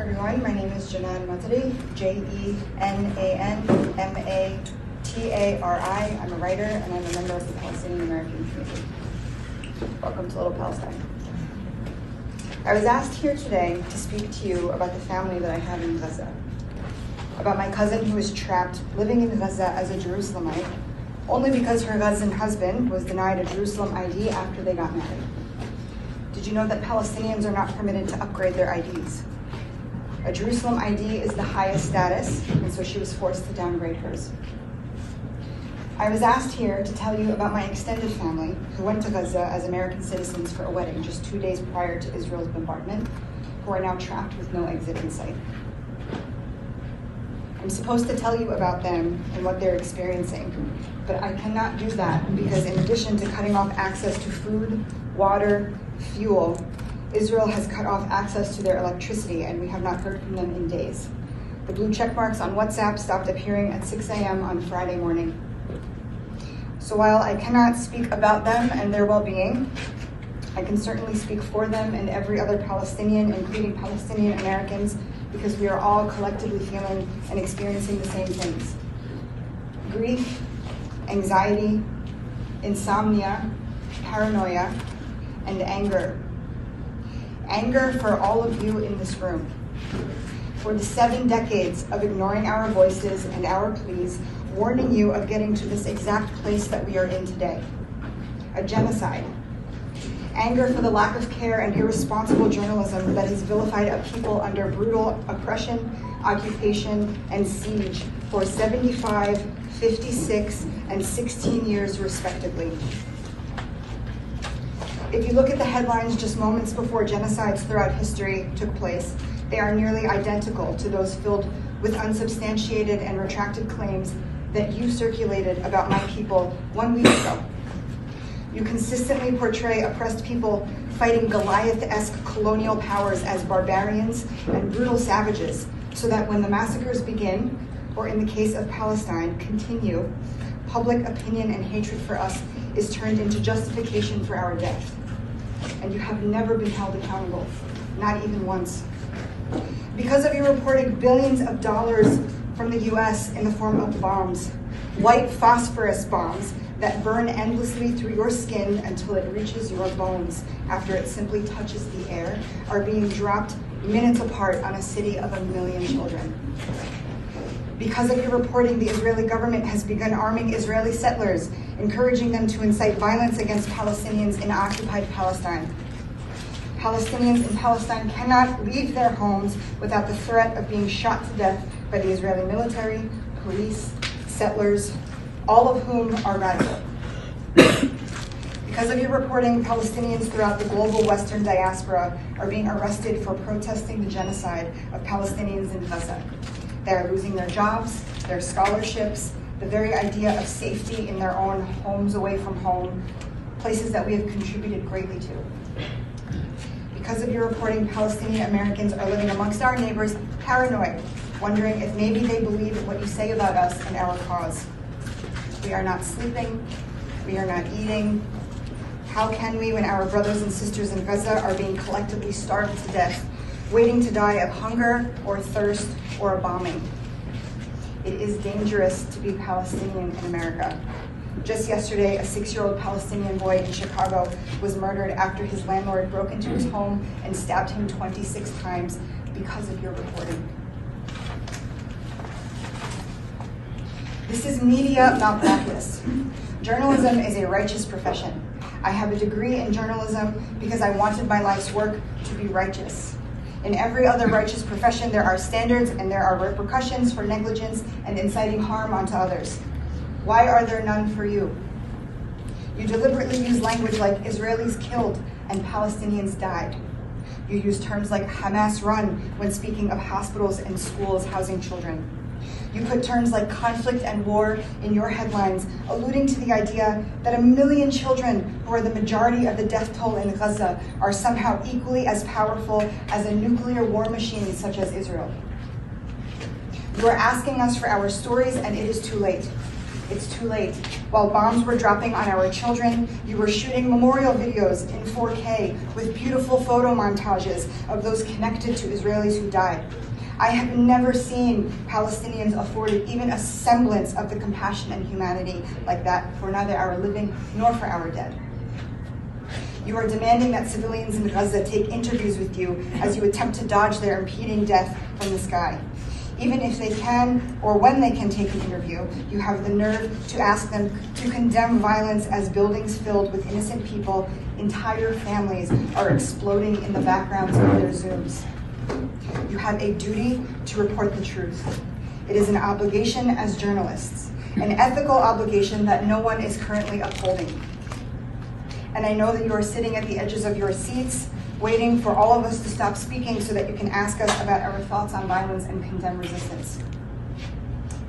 everyone. My name is Jenan Matari, Jenan-Matari. I'm a writer and I'm a member of the Palestinian American community. Welcome to Little Palestine. I was asked here today to speak to you about the family that I have in Gaza, about my cousin who is trapped living in Gaza as a Jerusalemite only because her Gazan husband was denied a Jerusalem ID after they got married. Did you know that Palestinians are not permitted to upgrade their IDs? A Jerusalem ID is the highest status, and so she was forced to downgrade hers. I was asked here to tell you about my extended family who went to Gaza as American citizens for a wedding just 2 days prior to Israel's bombardment, who are now trapped with no exit in sight. I'm supposed to tell you about them and what they're experiencing, but I cannot do that because in addition to cutting off access to food, water, fuel, Israel has cut off access to their electricity and we have not heard from them in days. The blue check marks on WhatsApp stopped appearing at 6 a.m. on Friday morning. So while I cannot speak about them and their well-being, I can certainly speak for them and every other Palestinian, including Palestinian Americans, because we are all collectively feeling and experiencing the same things. Grief, anxiety, insomnia, paranoia, and anger. Anger for all of you in this room. For the 7 decades of ignoring our voices and our pleas, warning you of getting to this exact place that we are in today. A genocide. Anger for the lack of care and irresponsible journalism that has vilified a people under brutal oppression, occupation, and siege for 75, 56, and 16 years respectively. If you look at the headlines just moments before genocides throughout history took place, they are nearly identical to those filled with unsubstantiated and retracted claims that you circulated about my people 1 week ago. You consistently portray oppressed people fighting Goliath-esque colonial powers as barbarians and brutal savages, so that when the massacres begin, or in the case of Palestine, continue, public opinion and hatred for us is turned into justification for our death. And you have never been held accountable, not even once. Because of your reported billions of dollars from the US in the form of bombs, white phosphorus bombs that burn endlessly through your skin until it reaches your bones after it simply touches the air, are being dropped minutes apart on a city of 1 million children. Because of your reporting, the Israeli government has begun arming Israeli settlers, encouraging them to incite violence against Palestinians in occupied Palestine. Palestinians in Palestine cannot leave their homes without the threat of being shot to death by the Israeli military, police, settlers, all of whom are radical. Because of your reporting, Palestinians throughout the global Western diaspora are being arrested for protesting the genocide of Palestinians in Gaza. They are losing their jobs, their scholarships, the very idea of safety in their own homes away from home, places that we have contributed greatly to. Because of your reporting, Palestinian Americans are living amongst our neighbors paranoid, wondering if maybe they believe what you say about us and our cause. We are not sleeping, we are not eating. How can we when our brothers and sisters in Gaza are being collectively starved to death, waiting to die of hunger or thirst or a bombing? It is dangerous to be Palestinian in America. Just yesterday, a 6-year-old Palestinian boy in Chicago was murdered after his landlord broke into his home and stabbed him 26 times because of your reporting. This is media malpractice. Journalism is a righteous profession. I have a degree in journalism because I wanted my life's work to be righteous. In every other righteous profession, there are standards and there are repercussions for negligence and inciting harm onto others. Why are there none for you? You deliberately use language like Israelis killed and Palestinians died. You use terms like Hamas run when speaking of hospitals and schools housing children. You put terms like conflict and war in your headlines, alluding to the idea that 1 million children, who are the majority of the death toll in Gaza, are somehow equally as powerful as a nuclear war machine such as Israel. You are asking us for our stories, and it is too late. It's too late. While bombs were dropping on our children, you were shooting memorial videos in 4K with beautiful photo montages of those connected to Israelis who died. I have never seen Palestinians afforded even a semblance of the compassion and humanity like that for neither our living nor for our dead. You are demanding that civilians in Gaza take interviews with you as you attempt to dodge their impending death from the sky. Even if they can, or when they can take an interview, you have the nerve to ask them to condemn violence as buildings filled with innocent people, entire families are exploding in the backgrounds of their Zooms. You have a duty to report the truth. It is an obligation as journalists, an ethical obligation that no one is currently upholding. And I know that you are sitting at the edges of your seats, waiting for all of us to stop speaking so that you can ask us about our thoughts on violence and condemn resistance.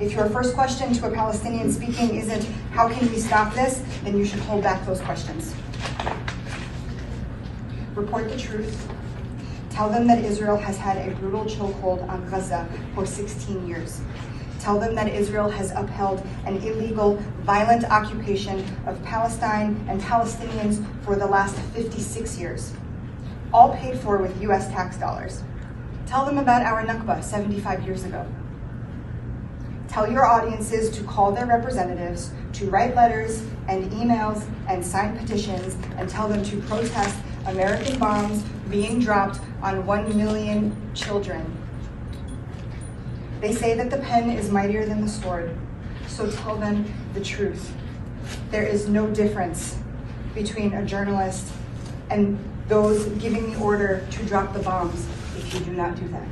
If your first question to a Palestinian speaking isn't, how can we stop this, then you should hold back those questions. Report the truth. Tell them that Israel has had a brutal chokehold on Gaza for 16 years. Tell them that Israel has upheld an illegal, violent occupation of Palestine and Palestinians for the last 56 years, all paid for with US tax dollars. Tell them about our Nakba 75 years ago. Tell your audiences to call their representatives, to write letters and emails and sign petitions, and tell them to protest American bombs being dropped on 1 million children. They say that the pen is mightier than the sword, so tell them the truth. There is no difference between a journalist and those giving the order to drop the bombs if you do not do that.